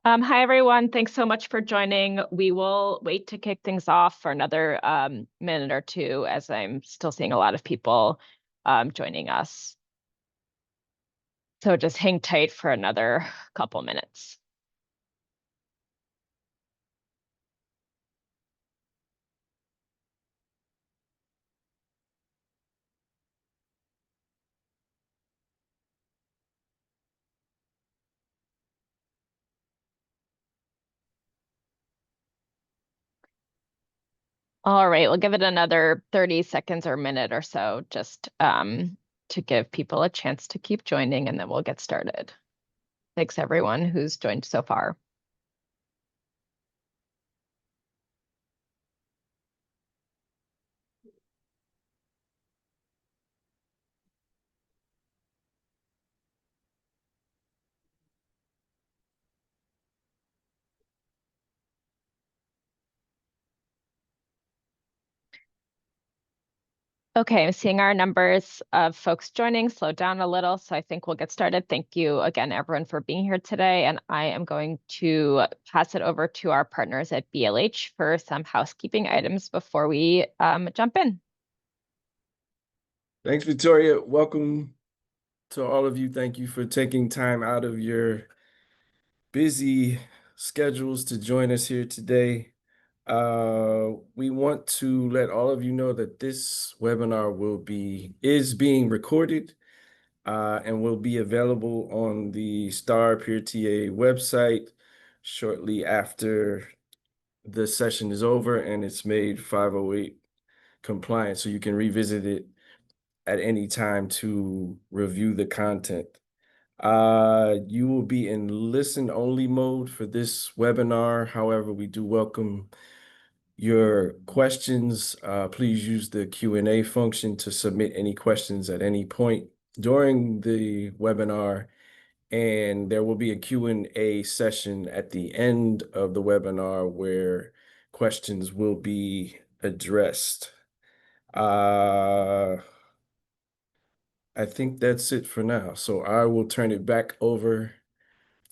Hi, everyone. Thanks so much for joining. We will wait to kick things off for another minute or two, as I'm still seeing a lot of people joining us. So just hang tight for another couple minutes. All right, we'll give it another 30 seconds or minute or so just to give people a chance to keep joining, and then we'll get started. Thanks, everyone who's joined so far. Okay, I'm seeing our numbers of folks joining slow down a little, so I think we'll get started. Thank you again, everyone, for being here today. And I am going to pass it over to our partners at BLH for some housekeeping items before we jump in. Thanks, Victoria. Welcome to all of you. Thank you for taking time out of your busy schedules to join us here today. We want to let all of you know that this webinar is being recorded and will be available on the STAR Peer TA website shortly after the session is over and it's made 508 compliant, so you can revisit it at any time to review the content. You will be in listen-only mode for this webinar. However, we do welcome your questions. Please use the Q&A function to submit any questions at any point during the webinar, and there will be a Q&A session at the end of the webinar where questions will be addressed. I think that's it for now. So I will turn it back over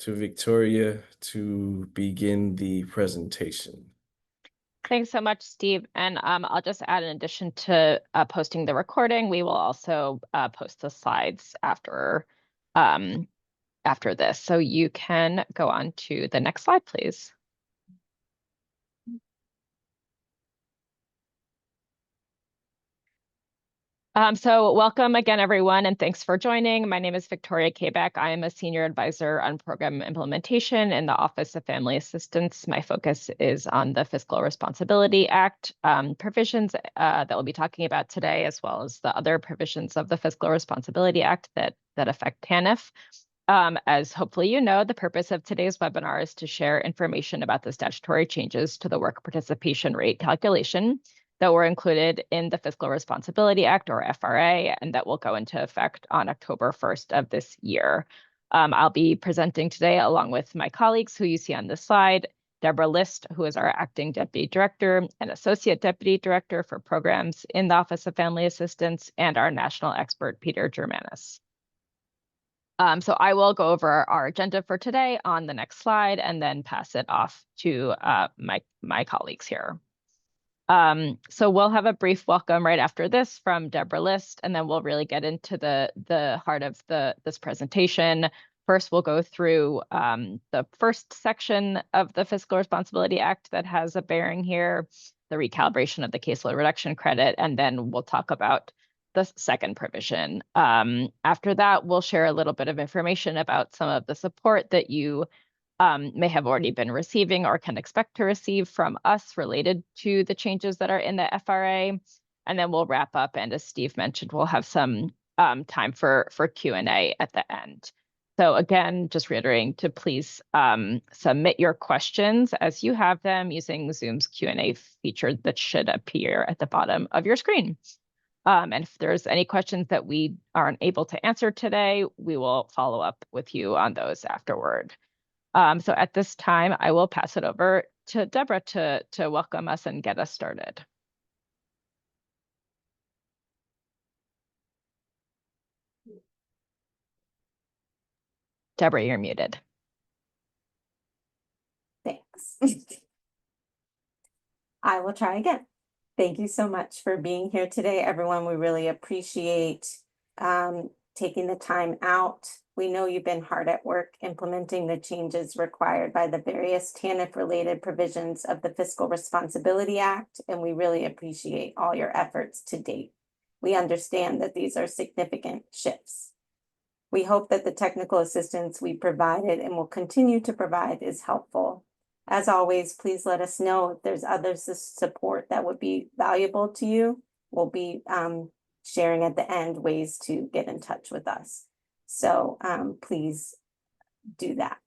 to Victoria to begin the presentation. Thanks so much, Steve. And I'll just add, in addition to posting the recording, we will also post the slides after this. So you can go on to the next slide, please. So welcome again, everyone, and thanks for joining. My name is Victoria Kabeck. I am a senior advisor on program implementation in the Office of Family Assistance. My focus is on the Fiscal Responsibility Act provisions that we'll be talking about today, as well as the other provisions of the Fiscal Responsibility Act that affect TANF. As hopefully you know, the purpose of today's webinar is to share information about the statutory changes to the work participation rate calculation that were included in the Fiscal Responsibility Act, or FRA, and that will go into effect on October 1st of this year. I'll be presenting today along with my colleagues who you see on this slide, Deborah List, who is our acting deputy director and associate deputy director for programs in the Office of Family Assistance, and our national expert, Peter Germanis. So I will go over our agenda for today on the next slide and then pass it off to my colleagues here. So we'll have a brief welcome right after this from Deborah List, and then we'll really get into the heart of this presentation. First, we'll go through the first section of the Fiscal Responsibility Act that has a bearing here, the recalibration of the caseload reduction credit, and then we'll talk about the second provision. After that, we'll share a little bit of information about some of the support that you may have already been receiving or can expect to receive from us related to the changes that are in the FRA. And then we'll wrap up. And as Steve mentioned, we'll have some time for Q&A at the end. So again, just reiterating to please submit your questions as you have them using Zoom's Q&A feature that should appear at the bottom of your screen. And if there's any questions that we aren't able to answer today, we will follow up with you on those afterward. So at this time, I will pass it over to Deborah to welcome us and get us started. Deborah, you're muted. Thanks. I will try again. Thank you so much for being here today, everyone. We really appreciate taking the time out. We know you've been hard at work implementing the changes required by the various TANF-related provisions of the Fiscal Responsibility Act, and we really appreciate all your efforts to date. We understand that these are significant shifts. We hope that the technical assistance we provided and will continue to provide is helpful. As always, please let us know if there's other support that would be valuable to you. We'll be sharing at the end ways to get in touch with us. So please do that.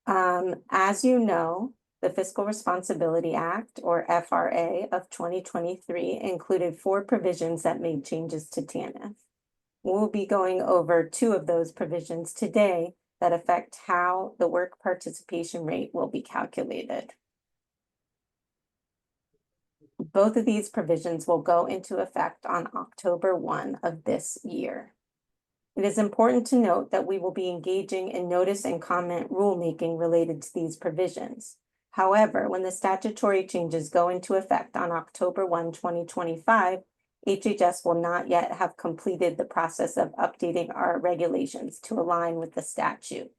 As you know, the Fiscal Responsibility Act, or FRA, of 2023 included 4 provisions that made changes to TANF. We'll be going over 2 of those provisions today that affect how the work participation rate will be calculated. Both of these provisions will go into effect on October 1 of this year. It is important to note that we will be engaging in notice and comment rulemaking related to these provisions. However, when the statutory changes go into effect on October 1, 2025, HHS will not yet have completed the process of updating our regulations to align with the statute.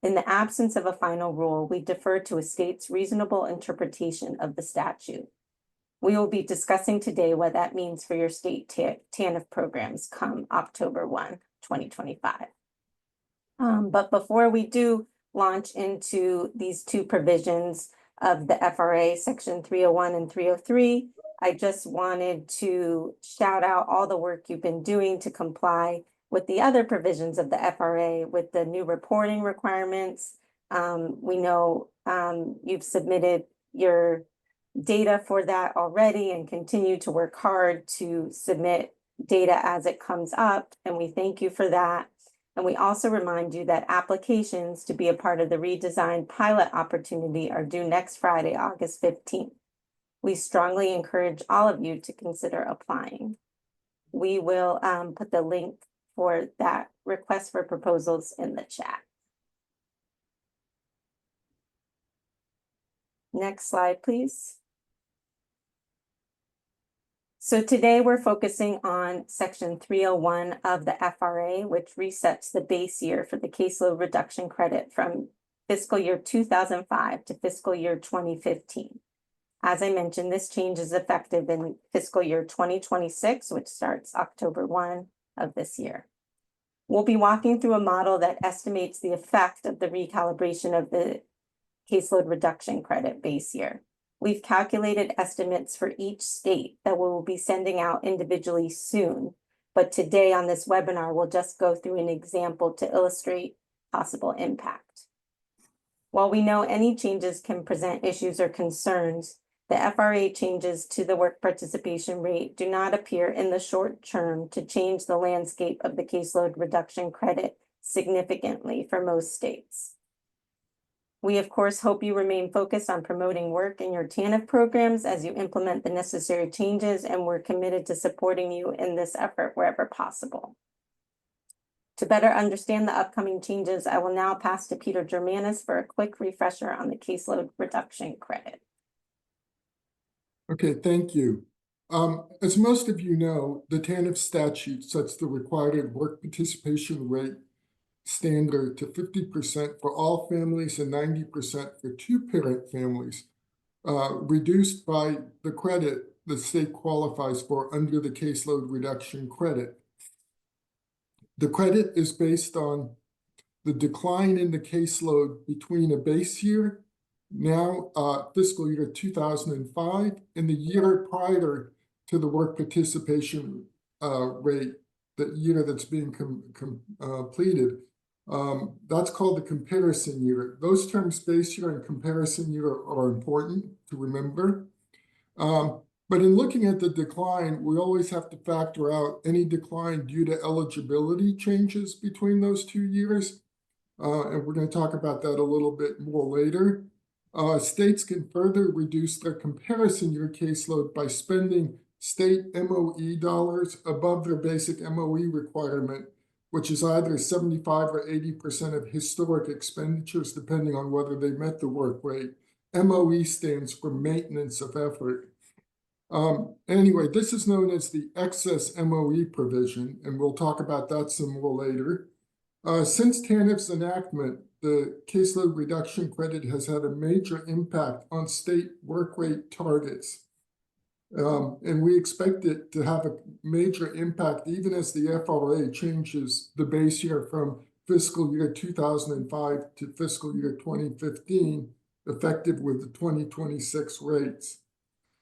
In the absence of a final rule, we defer to a state's reasonable interpretation of the statute. We will be discussing today what that means for your state TANF programs come October 1, 2025. But before we do launch into these 2 provisions of the FRA, Section 301 and 303, I just wanted to shout out all the work you've been doing to comply with the other provisions of the FRA with the new reporting requirements. We know you've submitted your data for that already and continue to work hard to submit data as it comes up, and we thank you for that. And we also remind you that applications to be a part of the redesigned pilot opportunity are due next Friday, August 15th. We strongly encourage all of you to consider applying. We will put the link for that request for proposals in the chat. Next slide, please. So today we're focusing on Section 301 of the FRA, which resets the base year for the caseload reduction credit from fiscal year 2005 to fiscal year 2015. As I mentioned, this change is effective in fiscal year 2026, which starts October 1 of this year. We'll be walking through a model that estimates the effect of the recalibration of the caseload reduction credit base year. We've calculated estimates for each state that we will be sending out individually soon, but today on this webinar, we'll just go through an example to illustrate possible impact. While we know any changes can present issues or concerns, the FRA changes to the work participation rate do not appear in the short term to change the landscape of the caseload reduction credit significantly for most states. We, of course, hope you remain focused on promoting work in your TANF programs as you implement the necessary changes, and we're committed to supporting you in this effort wherever possible. To better understand the upcoming changes, I will now pass to Peter Germanis for a quick refresher on the caseload reduction credit. Okay, thank you. As most of you know, the TANF statute sets the required work participation rate standard to 50% for all families and 90% for 2-parent families, reduced by the credit the state qualifies for under the caseload reduction credit. The credit is based on the decline in the caseload between a base year, now fiscal year 2005, and the year prior to the work participation rate, the year that's being completed. That's called the comparison year. Those terms, base year and comparison year, are important to remember. But in looking at the decline, we always have to factor out any decline due to eligibility changes between those 2 years. And we're going to talk about that a little bit more later. States can further reduce their comparison year caseload by spending state MOE dollars above their basic MOE requirement which is either 75 or 80% of historic expenditures, depending on whether they met the work rate. MOE stands for maintenance of effort. Anyway, this is known as the excess MOE provision, and we'll talk about that some more later. Since TANF's enactment, the caseload reduction credit has had a major impact on state work rate targets. And we expect it to have a major impact even as the FRA changes the base year from fiscal year 2005 to fiscal year 2015, effective with the 2026 rates.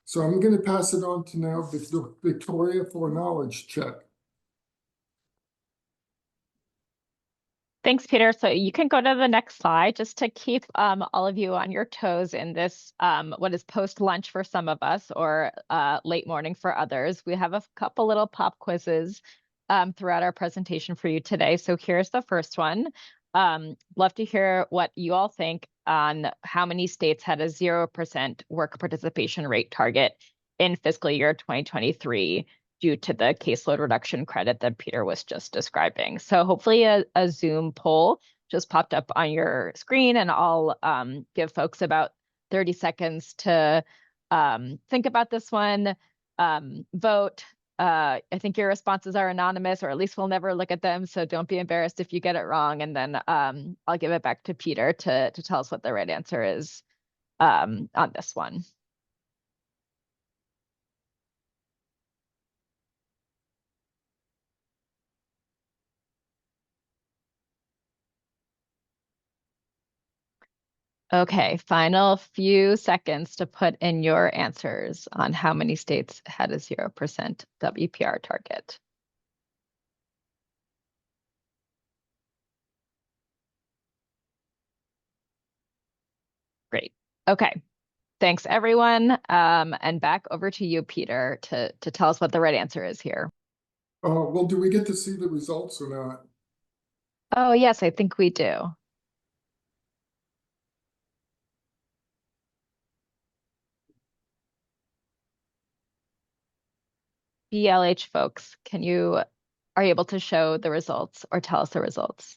So I'm going to pass it on to now Victoria for a knowledge check. Thanks, Peter. So you can go to the next slide just to keep all of you on your toes in this, what is post-lunch for some of us or late morning for others. We have a couple little pop quizzes throughout our presentation for you today. So here's the first one. Love to hear what you all think on how many states had a 0% work participation rate target in fiscal year 2023. Due to the caseload reduction credit that Peter was just describing. So hopefully a Zoom poll just popped up on your screen, and I'll give folks about 30 seconds to think about this one, vote. I think your responses are anonymous, or at least we'll never look at them, so don't be embarrassed if you get it wrong. And then I'll give it back to Peter to tell us what the right answer is on this one. Okay, final few seconds to put in your answers on how many states had a 0% WPR target. Great. Okay. Thanks, everyone. And back over to you, Peter, to tell us what the right answer is here. Well, do we get to see the results or not? Oh, yes, I think we do. BLH folks, are you able to show the results or tell us the results?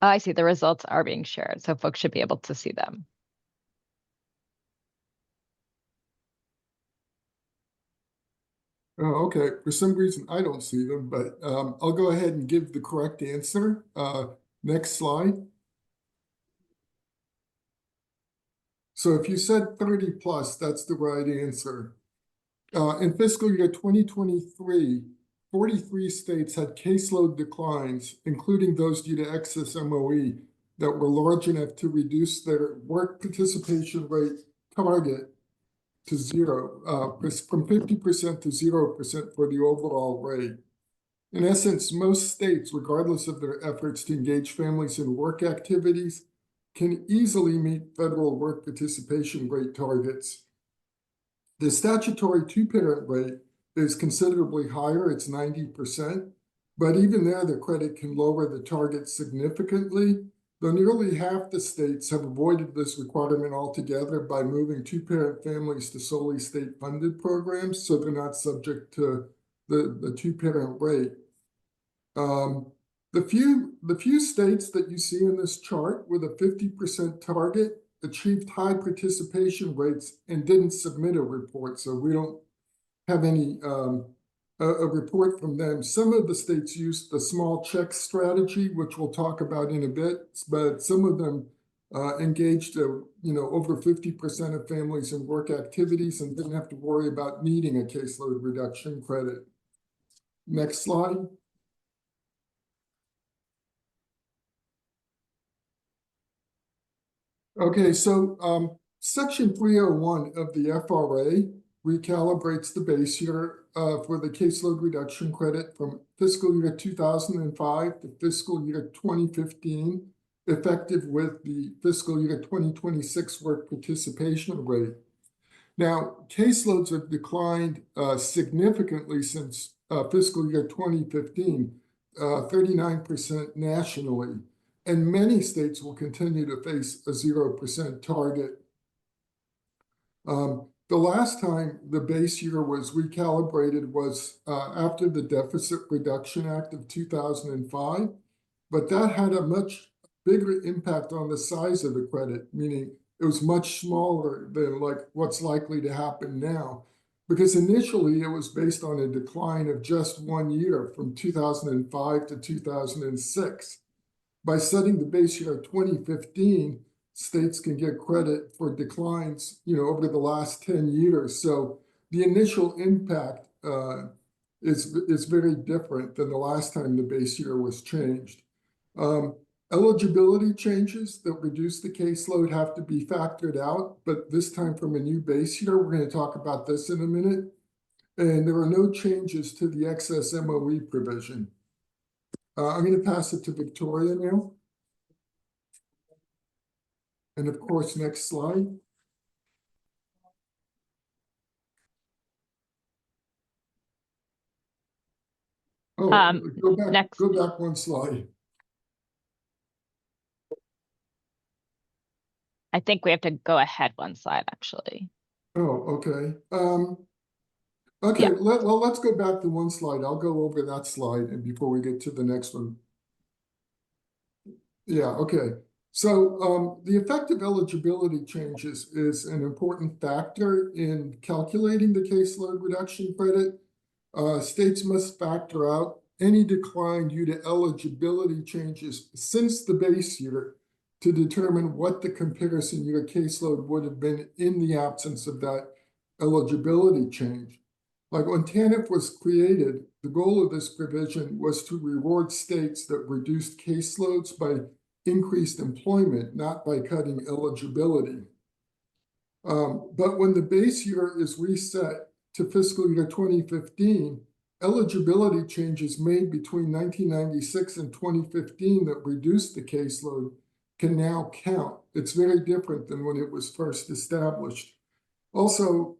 Oh, I see the results are being shared, so folks should be able to see them. Oh, okay. For some reason, I don't see them, but I'll go ahead and give the correct answer. Next slide. So if you said 30 plus, that's the right answer. In fiscal year 2023, 43 states had caseload declines, including those due to excess MOE, that were large enough to reduce their work participation rate target to zero, from 50% to 0% for the overall rate. In essence, most states, regardless of their efforts to engage families in work activities, can easily meet federal work participation rate targets. The statutory two-parent rate is considerably higher, it's 90%, but even there, the credit can lower the target significantly, though nearly half the states have avoided this requirement altogether by moving two-parent families to solely state-funded programs, so they're not subject to the two-parent rate. The few states that you see in this chart with a 50% target achieved high participation rates and didn't submit a report, so we don't have any a report from them. Some of the states used the small check strategy, which we'll talk about in a bit, but some of them engaged over 50% of families in work activities and didn't have to worry about needing a caseload reduction credit. Next slide. Okay, so Section 301 of the FRA recalibrates the base year for the caseload reduction credit from fiscal year 2005 to fiscal year 2015, effective with the fiscal year 2026 work participation rate. Now, caseloads have declined significantly since fiscal year 2015, 39% nationally, and many states will continue to face a 0% target. The last time the base year was recalibrated was after the Deficit Reduction Act of 2005, but that had a much bigger impact on the size of the credit, meaning it was much smaller than like what's likely to happen now. Because initially it was based on a decline of just 1 year from 2005 to 2006. By setting the base year at 2015, states can get credit for declines, over the last 10 years. So the initial impact is very different than the last time the base year was changed. Eligibility changes that reduce the caseload have to be factored out, but this time from a new base year. We're going to talk about this in a minute. And there are no changes to the excess MOE provision. I'm going to pass it to Victoria now. And of course, next slide. Oh, go back one slide. I think we have to go ahead one slide, actually. Oh, okay. Okay, Yeah. well, let's go back to one slide. I'll go over that slide and before we get to the next one. Yeah, okay. So the effective eligibility changes is an important factor in calculating the caseload reduction credit. States must factor out any decline due to eligibility changes since the base year to determine what the comparison year caseload would have been in the absence of that eligibility change. Like when TANF was created, the goal of this provision was to reward states that reduced caseloads by increased employment, not by cutting eligibility. But when the base year is reset to fiscal year 2015, eligibility changes made between 1996 and 2015 that reduced the caseload can now count. It's very different than when it was first established. Also,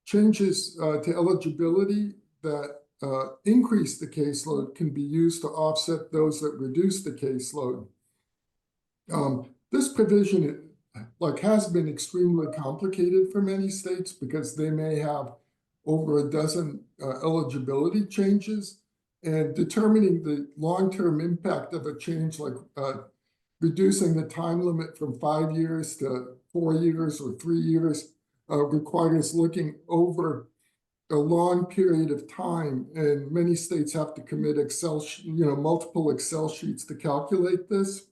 changes to eligibility that increase the caseload can be used to offset those that reduce the caseload. This provision has been extremely complicated for many states because they may have over a dozen eligibility changes, and determining the long-term impact of a change like reducing the time limit from 5 years to 4 years or 3 years requires looking over a long period of time, and many states have to commit multiple Excel sheets to calculate this.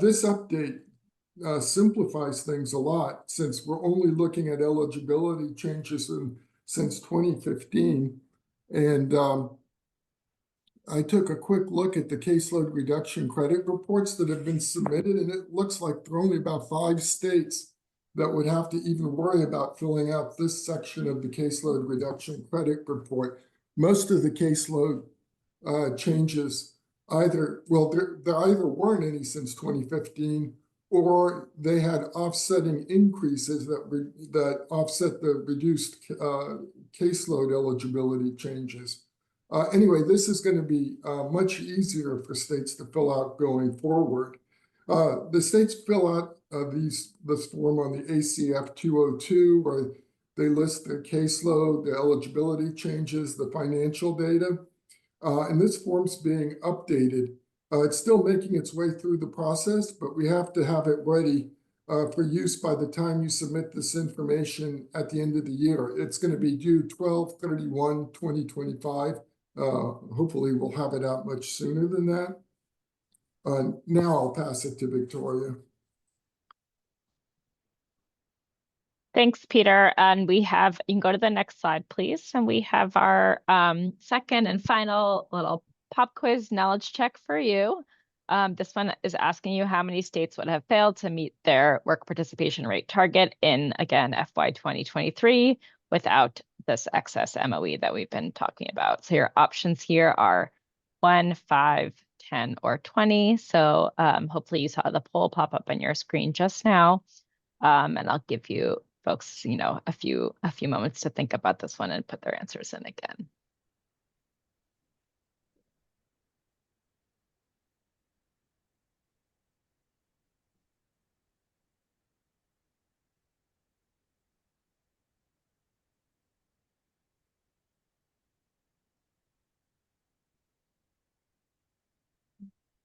This update simplifies things a lot since we're only looking at eligibility changes since 2015. And I took a quick look at the caseload reduction credit reports that have been submitted, and it looks like there are only about 5 states that would have to even worry about filling out this section of the caseload reduction credit report. Most of the caseload changes there either weren't any since 2015, or they had offsetting increases that offset the reduced caseload eligibility changes. Anyway, this is going to be much easier for states to fill out going forward. The states fill out this form on the ACF 202, where they list their caseload, the eligibility changes, the financial data. And this form's being updated. It's still making its way through the process, but we have to have it ready for use by the time you submit this information at the end of the year. It's going to be due 12/31/2025. Hopefully we'll have it out much sooner than that. Now I'll pass it to Victoria. Thanks, Peter. And you can go to the next slide, please. And we have our second and final little pop quiz knowledge check for you. This one is asking you how many states would have failed to meet their work participation rate target in, again, FY 2023 without this excess MOE that we've been talking about. So your options here are 1, 5, 10, or 20. So hopefully you saw the poll pop up on your screen just now. And I'll give you folks, a few moments to think about this one and put their answers in again.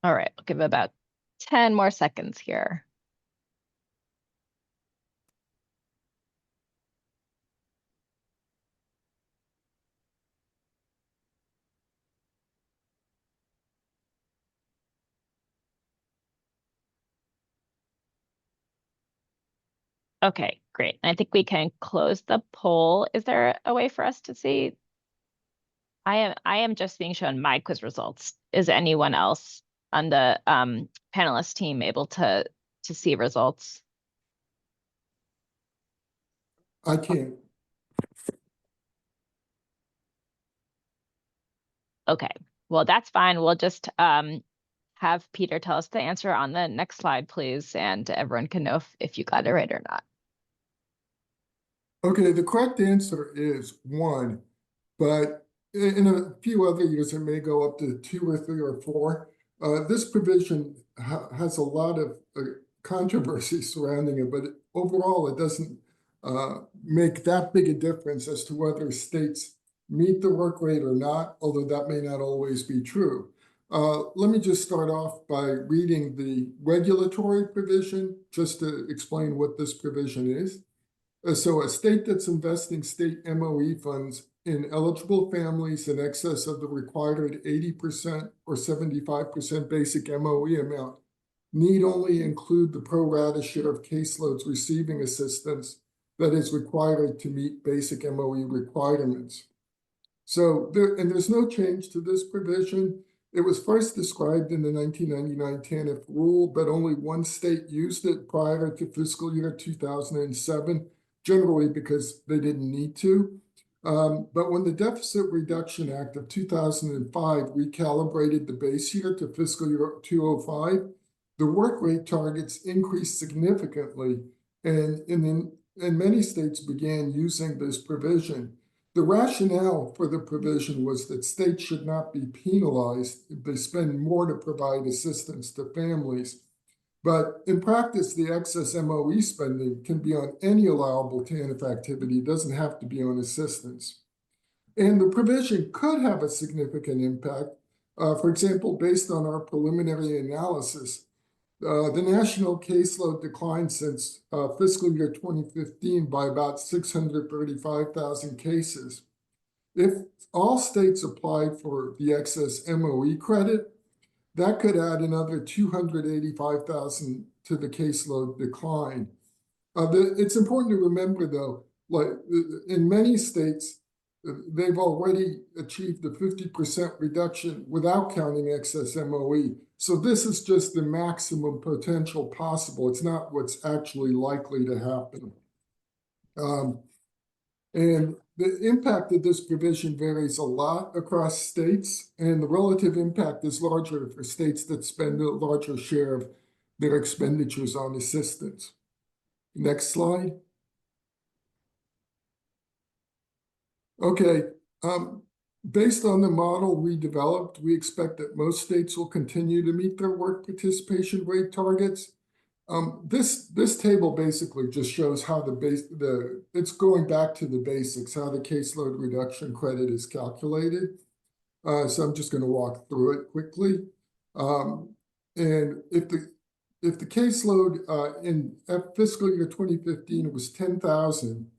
All right, we'll give it about 10 more seconds here. Okay, great. I think we can close the poll. Is there a way for us to see? I am just being shown my quiz results. Is anyone else on the panelist team able to see results? I can't. Okay, well, that's fine. We'll just have Peter tell us the answer on the next slide, please, and everyone can know if you got it right or not. Okay, the correct answer is 1, but in a few other years, it may go up to 2 or 3 or 4. This provision has a lot of controversy surrounding it, but overall, it doesn't make that big a difference as to whether states meet the work rate or not, although that may not always be true. Let me just start off by reading the regulatory provision, just to explain what this provision is. So a state that's investing state MOE funds in eligible families in excess of the required 80% or 75% basic MOE amount need only include the pro rata share of caseloads receiving assistance that is required to meet basic MOE requirements. So there's no change to this provision. It was first described in the 1999 TANF rule, but only one state used it prior to fiscal year 2007, generally because they didn't need to. But when the Deficit Reduction Act of 2005 recalibrated the base year to fiscal year 2005, the work rate targets increased significantly, and many states began using this provision. The rationale for the provision was that states should not be penalized if they spend more to provide assistance to families. But in practice, the excess MOE spending can be on any allowable TANF activity. It doesn't have to be on assistance. And the provision could have a significant impact. For example, based on our preliminary analysis, the national caseload declined since fiscal year 2015 by about 635,000 cases. If all states applied for the excess MOE credit, that could add another 285,000 to the caseload decline. It's important to remember, though, like in many states, they've already achieved the 50% reduction without counting excess MOE. So this is just the maximum potential possible. It's not what's actually likely to happen. And the impact of this provision varies a lot across states, and the relative impact is larger for states that spend a larger share of their expenditures on assistance. Next slide. Okay, based on the model we developed, we expect that most states will continue to meet their work participation rate targets. This table basically just shows how it's going back to the basics, how the caseload reduction credit is calculated. So I'm just going to walk through it quickly. And if the caseload in fiscal year 2015 was 10,000,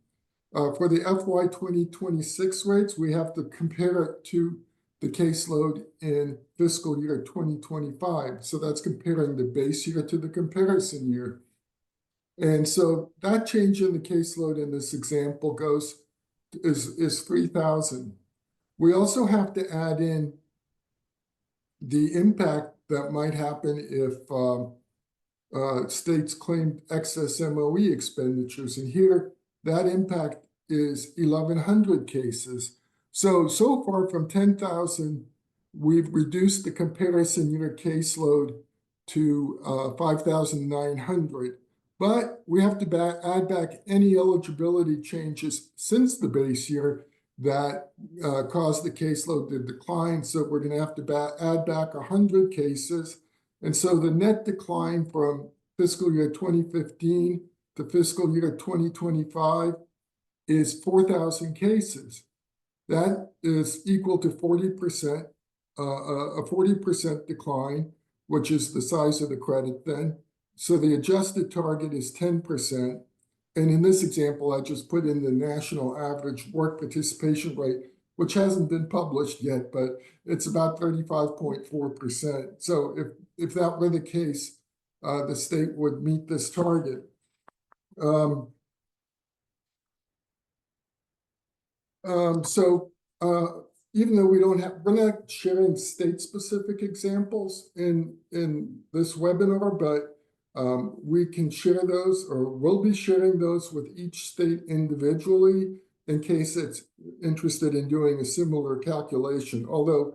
for the FY 2026 rates, we have to compare it to the caseload in fiscal year 2025. So that's comparing the base year to the comparison year. And so that change in the caseload in this example is 3,000. We also have to add in the impact that might happen if states claimed excess MOE expenditures. And here, that impact is 1,100 cases. So far from 10,000, we've reduced the comparison year caseload to 5,900. But we have to add back any eligibility changes since the base year that caused the caseload to decline. So we're going to have to add back 100 cases. And so the net decline from fiscal year 2015 to fiscal year 2025 is 4,000 cases. That is equal to 40%, a 40% decline. which is the size of the credit then. So the adjusted target is 10%. And in this example, I just put in the national average work participation rate, which hasn't been published yet, but it's about 35.4%. So if that were the case, the state would meet this target. Even though we're not sharing state-specific examples in this webinar, but we can share those, or we'll be sharing those with each state individually in case it's interested in doing a similar calculation. Although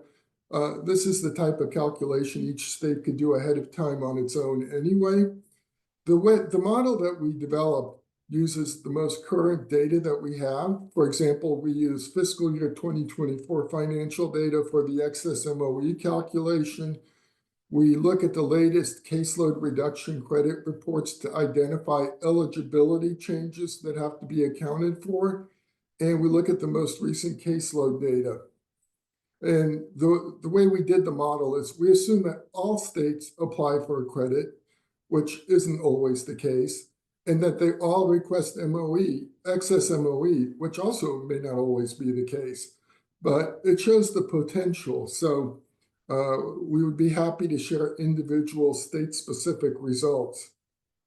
this is the type of calculation each state could do ahead of time on its own anyway. The model that we developed uses the most current data that we have. For example, we use fiscal year 2024 financial data for the excess MOE calculation. We look at the latest caseload reduction credit reports to identify eligibility changes that have to be accounted for. And we look at the most recent caseload data. And the way we did the model is we assume that all states apply for a credit, which isn't always the case, and that they all request MOE, excess MOE, which also may not always be the case. But it shows the potential. So we would be happy to share individual state-specific results.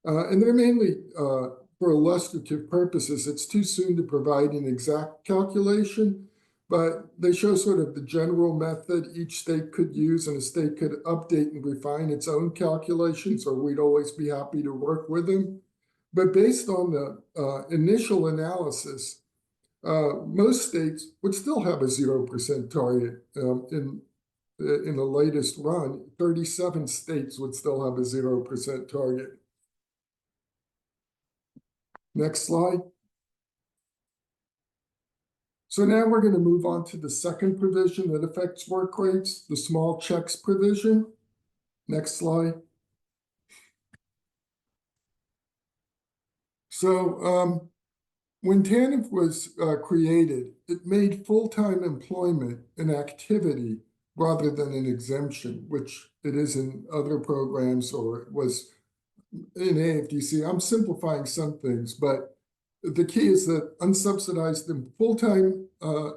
And they're mainly for illustrative purposes. It's too soon to provide an exact calculation, but they show sort of the general method each state could use, and a state could update and refine its own calculations, or we'd always be happy to work with them. But based on the initial analysis, most states would still have a 0% target. In the latest run, 37 states would still have a 0% target. Next slide. So now we're going to move on to the second provision that affects work rates, the small checks provision. Next slide. So when TANF was created, it made full-time employment an activity rather than an exemption, which it is in other programs, or it was in AFDC. I'm simplifying some things, but the key is that unsubsidized and full-time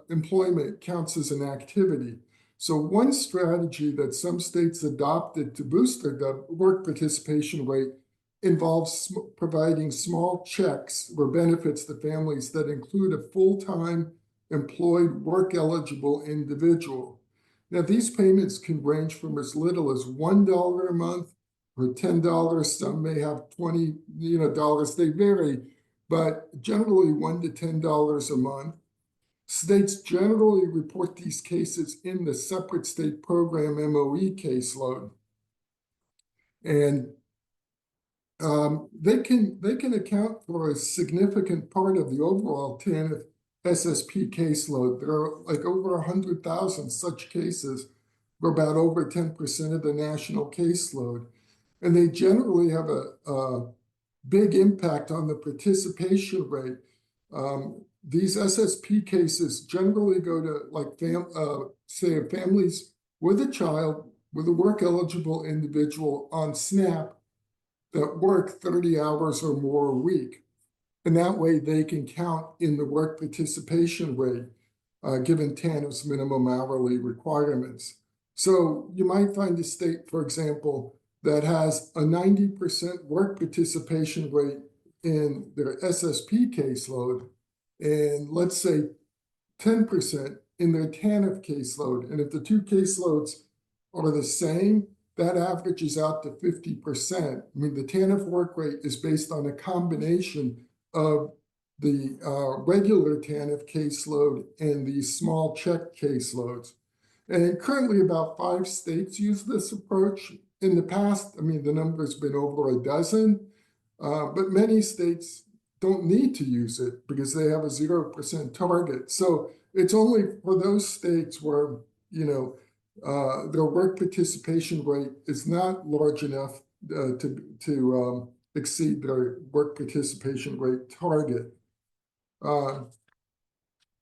employment counts as an activity. So one strategy that some states adopted to boost their work participation rate involves providing small checks or benefits to families that include a full-time employed work-eligible individual. Now, these payments can range from as little as $1 a month or $10. Some may have $20 dollars. They vary, but generally $1 to $10 a month. States generally report these cases in the separate state program MOE caseload. And they can account for a significant part of the overall TANF SSP caseload. There are like over 100,000 such cases, for about over 10% of the national caseload. And they generally have a big impact on the participation rate. These SSP cases generally go to, like, say, families with a child, with a work-eligible individual on SNAP that work 30 hours or more a week. And that way they can count in the work participation rate, given TANF's minimum hourly requirements. So you might find a state, for example, that has a 90% work participation rate in their SSP caseload, and let's say 10% in their TANF caseload. And if the two caseloads are the same, that averages out to 50%. I mean, the TANF work rate is based on a combination of the regular TANF caseload and the small check caseloads. And currently about 5 states use this approach. In the past, I mean, the number's been over a dozen, but many states don't need to use it because they have a 0% target. So it's only for those states where, their work participation rate is not large enough to exceed their work participation rate target.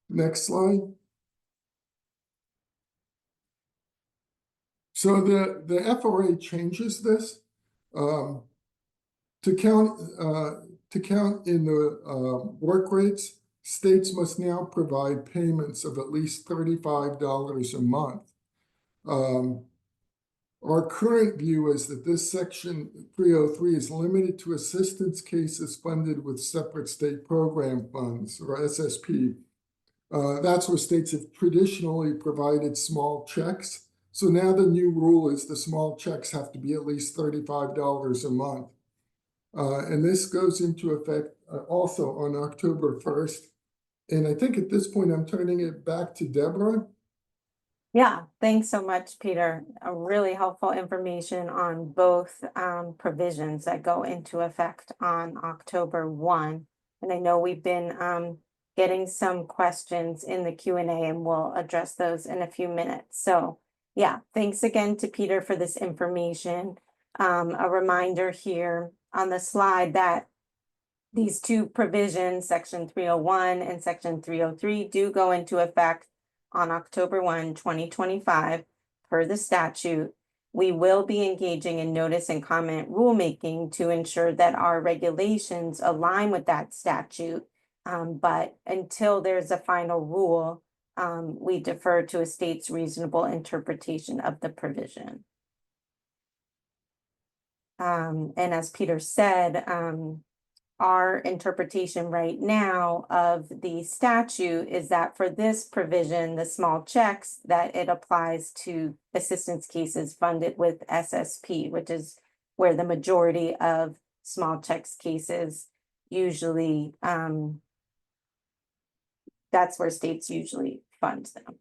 Next slide. So the FRA changes this to count in the work rates. States must now provide payments of at least $35 a month. Our current view is that this section 303 is limited to assistance cases funded with separate state program funds, or SSP. That's where states have traditionally provided small checks. So now the new rule is the small checks have to be at least $35 a month. And this goes into effect also on October 1st. And I think at this point, I'm turning it back to Deborah. Yeah, thanks so much, Peter. A really helpful information on both provisions that go into effect on October 1. And I know we've been getting some questions in the Q&A, and we'll address those in a few minutes. So yeah, thanks again to Peter for this information. A reminder here on the slide that these two provisions, section 301 and section 303, do go into effect on October 1, 2025, per the statute. We will be engaging in notice and comment rulemaking to ensure that our regulations align with that statute. But until there's a final rule, we defer to a state's reasonable interpretation of the provision. And as Peter said, our interpretation right now of the statute is that for this provision, the small checks, that it applies to assistance cases funded with SSP, which is where the majority of small checks cases usually, that's where states usually fund them.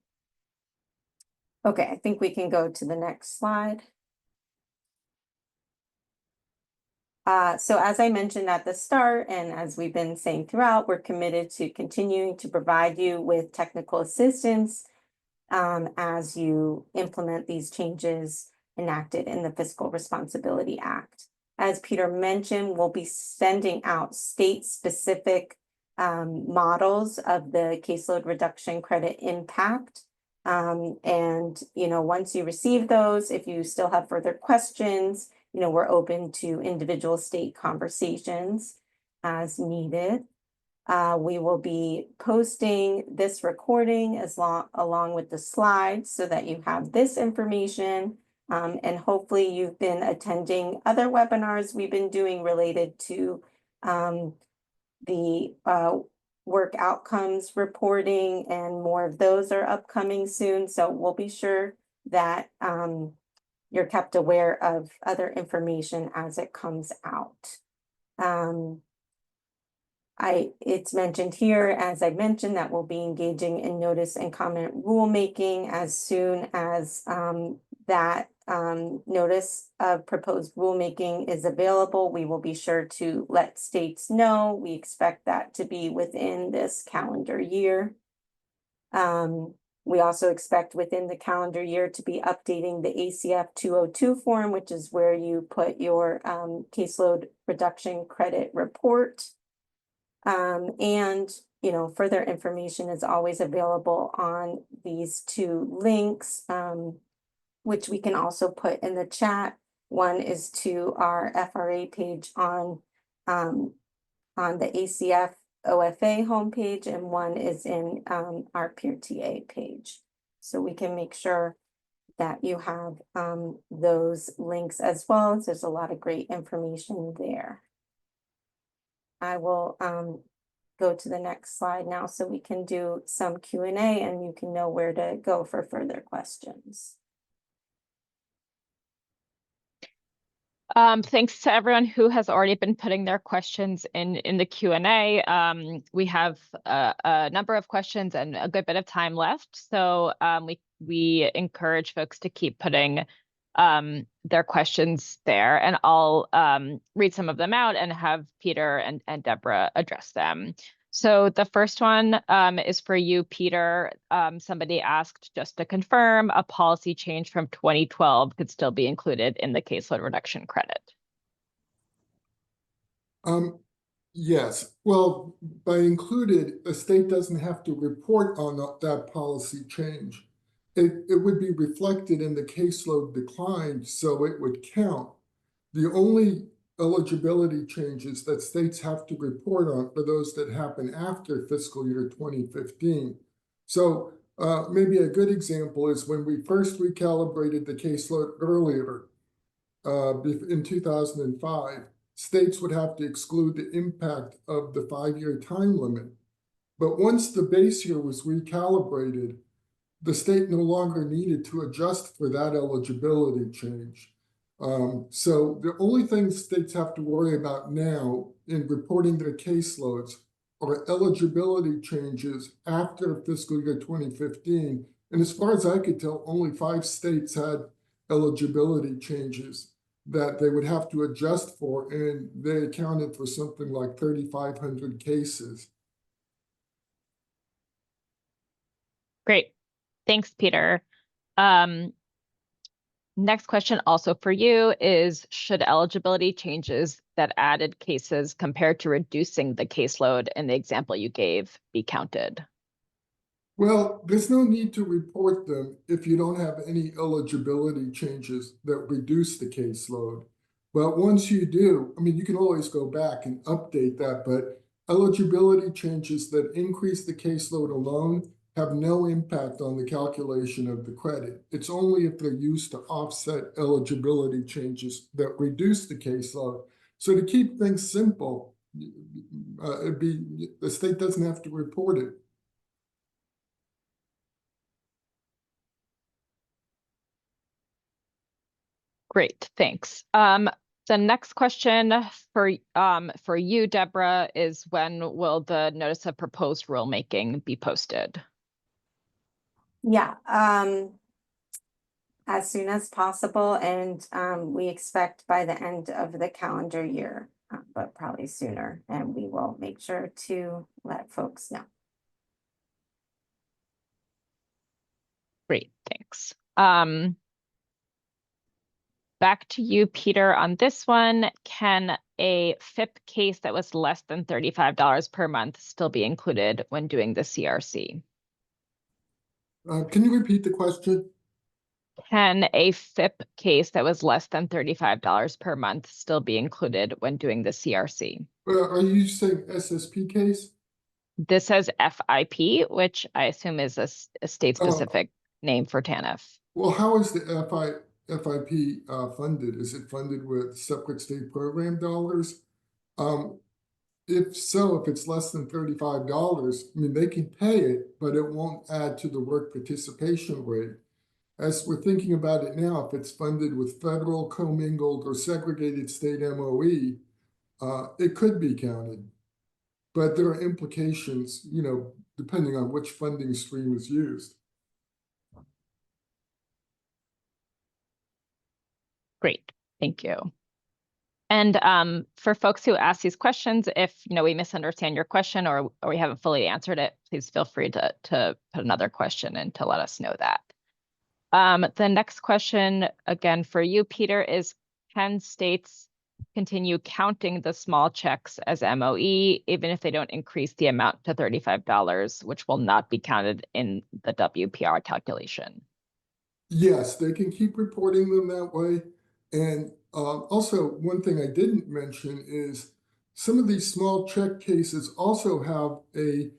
Okay, I think we can go to the next slide. So as I mentioned at the start, and as we've been saying throughout, we're committed to continuing to provide you with technical assistance as you implement these changes enacted in the Fiscal Responsibility Act. As Peter mentioned, we'll be sending out state-specific models of the caseload reduction credit impact. And, you know, once you receive those, if you still have further questions, you know, we're open to individual state conversations as needed. We will be posting this recording along with the slides so that you have this information. And hopefully you've been attending other webinars we've been doing related to the work outcomes reporting, and more of those are upcoming soon. So we'll be sure that you're kept aware of other information as it comes out. It's mentioned here, as I mentioned, that we'll be engaging in notice and comment rulemaking as soon as that notice of proposed rulemaking is available. We will be sure to let states know. We expect that to be within this calendar year. We also expect within the calendar year to be updating the ACF 202 form, which is where you put your caseload reduction credit report. And, you know, further information is always available on these two links, which we can also put in the chat. One is to our FRA page on the ACF OFA homepage, and one is in our Peer TA page. So we can make sure that you have those links as well. There's a lot of great information there. I will go to the next slide now so we can do some Q&A and you can know where to go for further questions. Thanks to everyone who has already been putting their questions in the Q&A. We have a number of questions and a good bit of time left, so we encourage folks to keep putting their questions there, and I'll read some of them out and have Peter and Deborah address them. So the first one is for you, Peter. Somebody asked, just to confirm, a policy change from 2012 could still be included in the caseload reduction credit. Yes. Well, by included, a state doesn't have to report on that policy change. it would be reflected in the caseload decline, so it would count. The only eligibility changes that states have to report on are those that happen after fiscal year 2015. So maybe a good example is when we first recalibrated the caseload earlier in 2005, states would have to exclude the impact of the 5-year time limit. But once the base year was recalibrated, the state no longer needed to adjust for that eligibility change. So the only things states have to worry about now in reporting their caseloads are eligibility changes after fiscal year 2015. And as far as I could tell, only 5 states had eligibility changes that they would have to adjust for, and they accounted for something like 3,500 cases. Great. Thanks, Peter. Next question also for you is, should eligibility changes that added cases compared to reducing the caseload in the example you gave be counted? Well, there's no need to report them if you don't have any eligibility changes that reduce the caseload. But once you do, I mean, you can always go back and update that, but eligibility changes that increase the caseload alone have no impact on the calculation of the credit. It's only if they're used to offset eligibility changes that reduce the caseload. So to keep things simple, the state doesn't have to report it. Great, thanks. The next question for you, Deborah, is, when will the notice of proposed rulemaking be posted? Yeah, as soon as possible, and we expect by the end of the calendar year, but probably sooner, and we will make sure to let folks know. Great, thanks. Back to you, Peter, on this one. Can a FIP case that was less than $35 per month still be included when doing the CRC? Can you repeat the question? Can a FIP case that was less than $35 per month still be included when doing the CRC? Are you saying SSP case? This says FIP, which I assume is a state-specific name for TANF. Well, how is the FIP funded? Is it funded with separate state program dollars? If so, if it's less than $35, I mean, they can pay it, but it won't add to the work participation rate. As we're thinking about it now, if it's funded with federal, commingled, or segregated state MOE, it could be counted. But there are implications, you know, depending on which funding stream is used. Great, thank you. And for folks who ask these questions, if we misunderstand your question or we haven't fully answered it, please feel free to put another question and to let us know that. The next question, again for you, Peter, is, can states continue counting the small checks as MOE even if they don't increase the amount to $35, which will not be counted in the WPR calculation? Yes, they can keep reporting them that way. And also, one thing I didn't mention is some of these small check cases also have a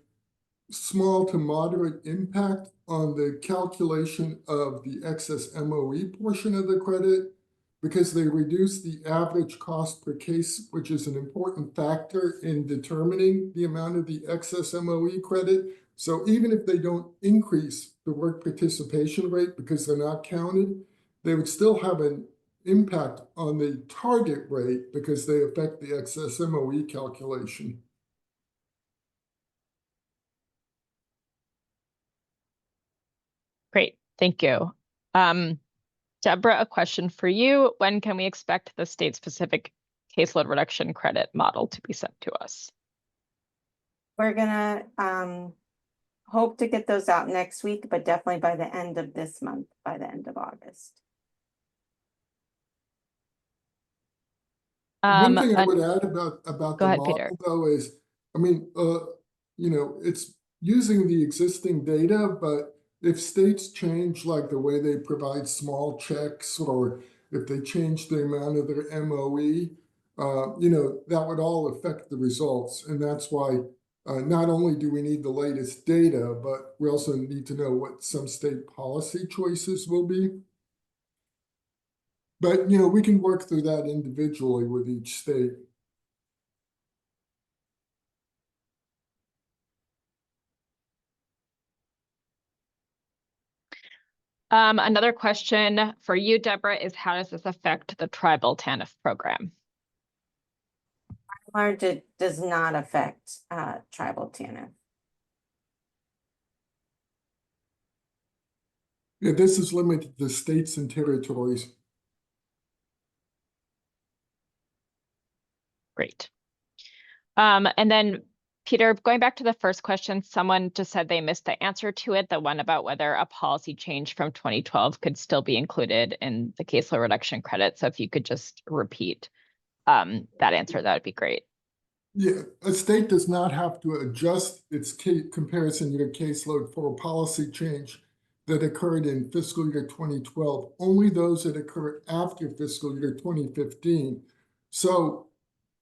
small to moderate impact on the calculation of the excess MOE portion of the credit, because they reduce the average cost per case, which is an important factor in determining the amount of the excess MOE credit. So even if they don't increase the work participation rate because they're not counted, they would still have an impact on the target rate because they affect the excess MOE calculation. Great, thank you. Deborah, a question for you. When can we expect the state-specific caseload reduction credit model to be sent to us? We're gonna hope to get those out next week, but definitely by the end of this month, by the end of August. One thing I would add about the model, Peter. though, is, I mean, you know, it's using the existing data, but if states change like the way they provide small checks, or if they change the amount of their MOE, that would all affect the results. And that's why not only do we need the latest data, but we also need to know what some state policy choices will be. But, we can work through that individually with each state. Another question for you, Deborah, is how does this affect the tribal TANF program? Large, it does not affect tribal TANF. Yeah, this is limited to states and territories. Great. And then, Peter, going back to the first question, someone just said they missed the answer to it, the one about whether a policy change from 2012 could still be included in the caseload reduction credit. So if you could just repeat that answer, that would be great. Yeah, a state does not have to adjust its comparison year caseload for a policy change that occurred in fiscal year 2012, only those that occur after fiscal year 2015. So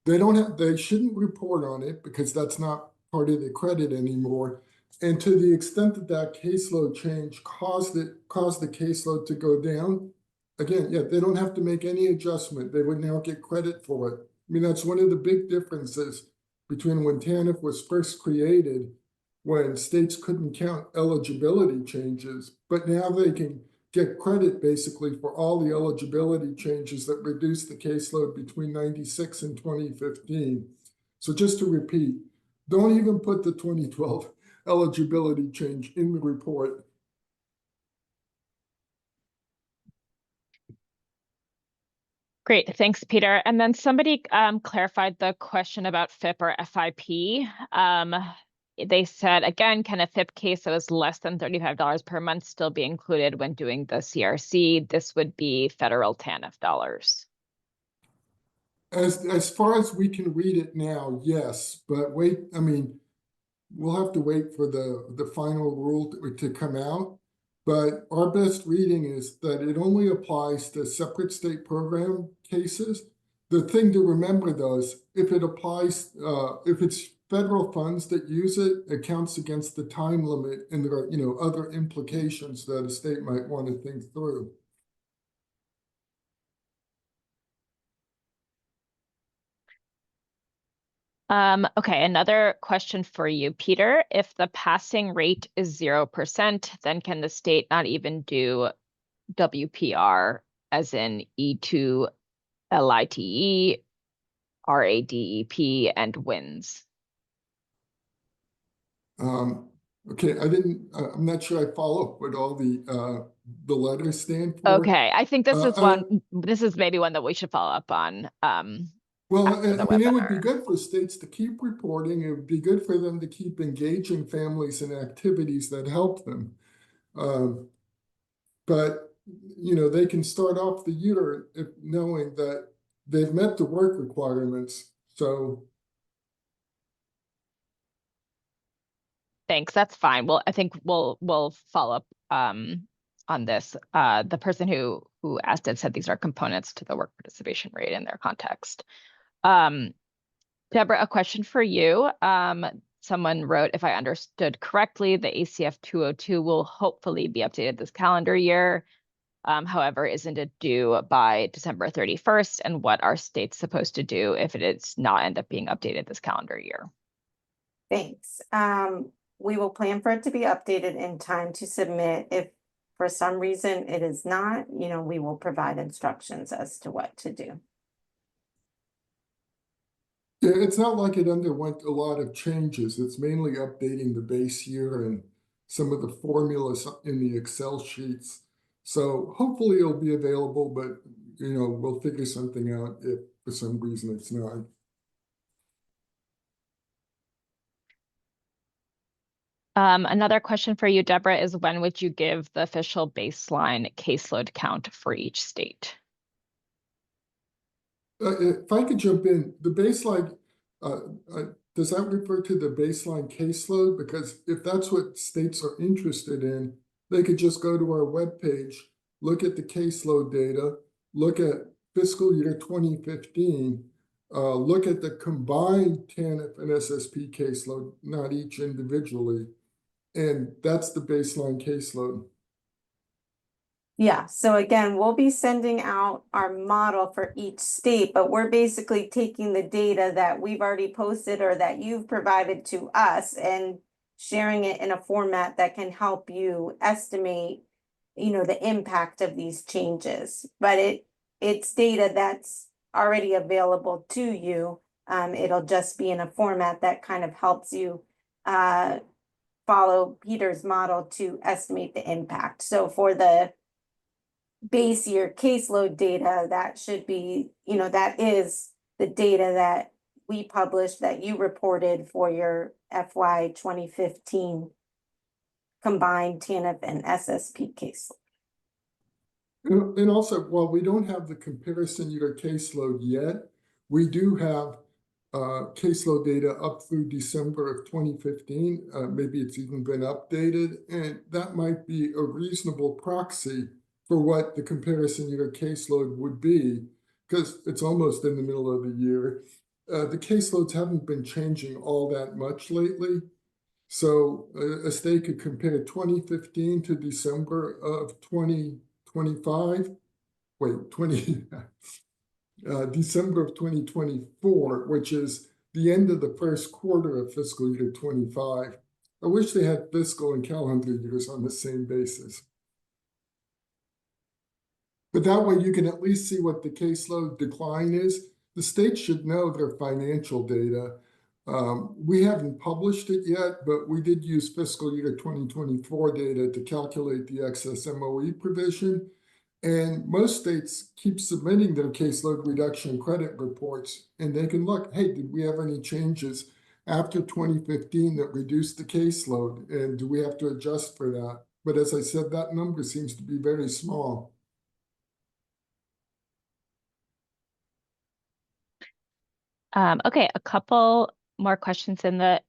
they shouldn't report on it because that's not part of the credit anymore. And to the extent that that caseload change caused the caseload to go down, again, yeah, they don't have to make any adjustment. They would now get credit for it. I mean, that's one of the big differences between when TANF was first created, when states couldn't count eligibility changes, but now they can get credit basically for all the eligibility changes that reduced the caseload between 96 and 2015. So just to repeat, don't even put the 2012 eligibility change in the report. Great, thanks, Peter. And then somebody clarified the question about FIP or FIP. They said, again, can a FIP case that was less than $35 per month still be included when doing the CRC? This would be federal TANF dollars. As far as we can read it now, yes, but wait, I mean, we'll have to wait for the final rule to come out. But our best reading is that it only applies to separate state program cases. The thing to remember, though, is if it applies, if it's federal funds that use it, it counts against the time limit, and there are, other implications that a state might want to think through. Okay, another question for you, Peter. If the passing rate is 0%, then can the state not even do WPR, as in E2 LITE, RADEP, and WINS? Okay, I'm not sure I follow what all the letters stand for. Okay, I think this is this is maybe one that we should follow up on. Well, I mean, it would be good for states to keep reporting. It would be good for them to keep engaging families in activities that help them. But, they can start off the year knowing that they've met the work requirements. So. Thanks, that's fine. Well, I think we'll follow up on this. The person who asked it said these are components to the work participation rate in their context. Deborah, a question for you. Someone wrote, if I understood correctly, the ACF 202 will hopefully be updated this calendar year. However, isn't it due by December 31st? And what are states supposed to do if it is not end up being updated this calendar year? Thanks. We will plan for it to be updated in time to submit. If for some reason it is not, we will provide instructions as to what to do. Yeah, it's not like it underwent a lot of changes. It's mainly updating the base year and some of the formulas in the Excel sheets. So hopefully it'll be available, but we'll figure something out if for some reason it's not. Another question for you, Deborah, is when would you give the official baseline caseload count for each state? If I could jump in, the baseline, does that refer to the baseline caseload? Because if that's what states are interested in, they could just go to our webpage, look at the caseload data, look at fiscal year 2015, look at the combined TANF and SSP caseload, not each individually, and that's the baseline caseload. Yeah, so again, we'll be sending out our model for each state, but we're basically taking the data that we've already posted or that you've provided to us and sharing it in a format that can help you estimate, the impact of these changes. But it's data that's already available to you. It'll just be in a format that kind of helps you follow Peter's model to estimate the impact. So for the base year caseload data, that should be, that is the data that we published that you reported for your FY 2015 combined TANF and SSP caseload. And also, while we don't have the comparison year caseload yet, we do have caseload data up through December of 2015. Maybe it's even been updated, and that might be a reasonable proxy for what the comparison year caseload would be, because it's almost in the middle of the year. The caseloads haven't been changing all that much lately. So a state could compare 2015 to December of 2025. December of 2024, which is the end of the first quarter of fiscal year 25. I wish they had fiscal and calendar years on the same basis. But that way you can at least see what the caseload decline is. The state should know their financial data. We haven't published it yet, but we did use fiscal year 2024 data to calculate the excess MOE provision. And most states keep submitting their caseload reduction credit reports, and they can look, hey, did we have any changes after 2015 that reduced the caseload? And do we have to adjust for that? But as I said, that number seems to be very small. Okay, a couple more questions in the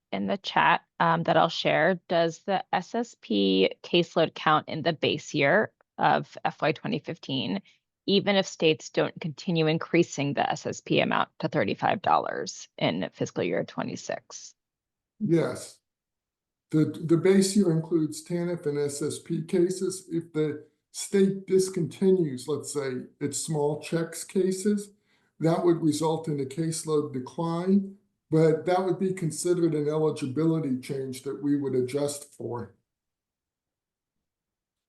chat that I'll share. Does the SSP caseload count in the base year of FY 2015, even if states don't continue increasing the SSP amount to $35 in fiscal year 26? Yes. The base year includes TANF and SSP cases. If the state discontinues, let's say, its small checks cases, that would result in a caseload decline, but that would be considered an eligibility change that we would adjust for.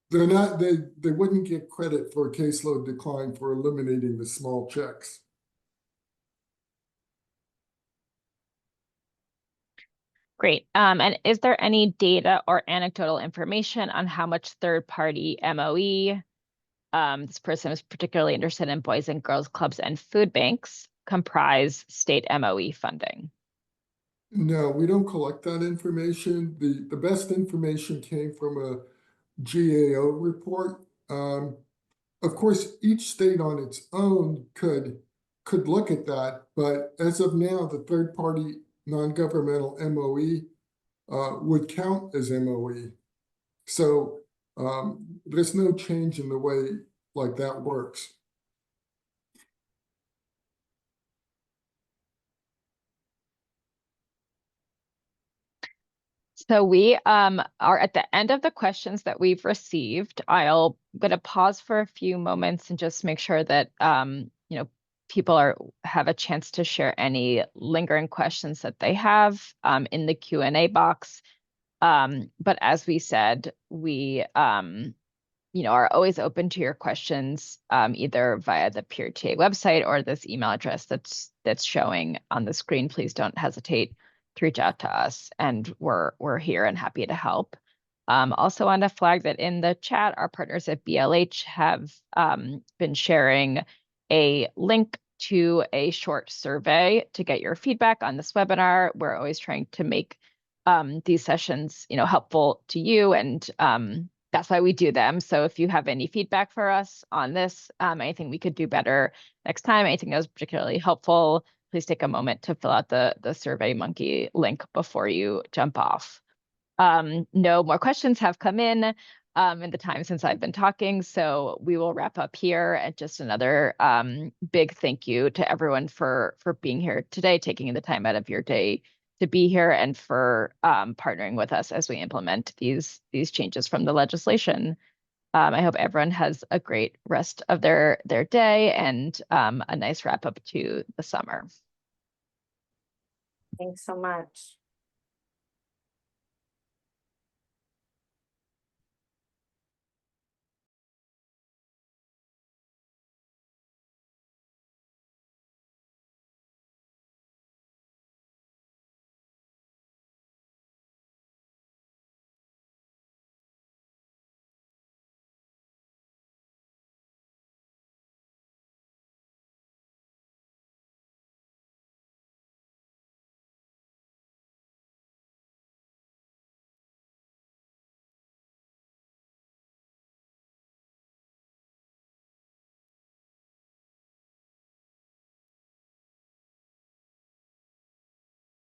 They wouldn't get credit for a caseload decline for eliminating the small checks. Great. And is there any data or anecdotal information on how much third-party MOE, this person is particularly interested in boys and girls clubs and food banks, comprise state MOE funding? No, we don't collect that information. The best information came from a GAO report. Of course, each state on its own could look at that, but as of now, the third-party non-governmental MOE would count as MOE. So there's no change in the way like that works. So we are at the end of the questions that we've received. I'm going to pause for a few moments and just make sure that people have a chance to share any lingering questions that they have in the Q&A box. But as we said, we are always open to your questions, either via the Peer TA website or this email address that's showing on the screen. Please don't hesitate to reach out to us, and we're here and happy to help. Also want to flag that in the chat, our partners at BLH have been sharing a link to a short survey to get your feedback on this webinar. We're always trying to make these sessions, helpful to you, and that's why we do them. So if you have any feedback for us on this, anything we could do better next time, anything that was particularly helpful, please take a moment to fill out the SurveyMonkey link before you jump off. No more questions have come in. in the time since I've been talking. So we will wrap up here. And just another big thank you to everyone for being here today, taking the time out of your day to be here, and for partnering with us as we implement these changes from the legislation. I hope everyone has a great rest of their day, and a nice wrap up to the summer. Thanks so much.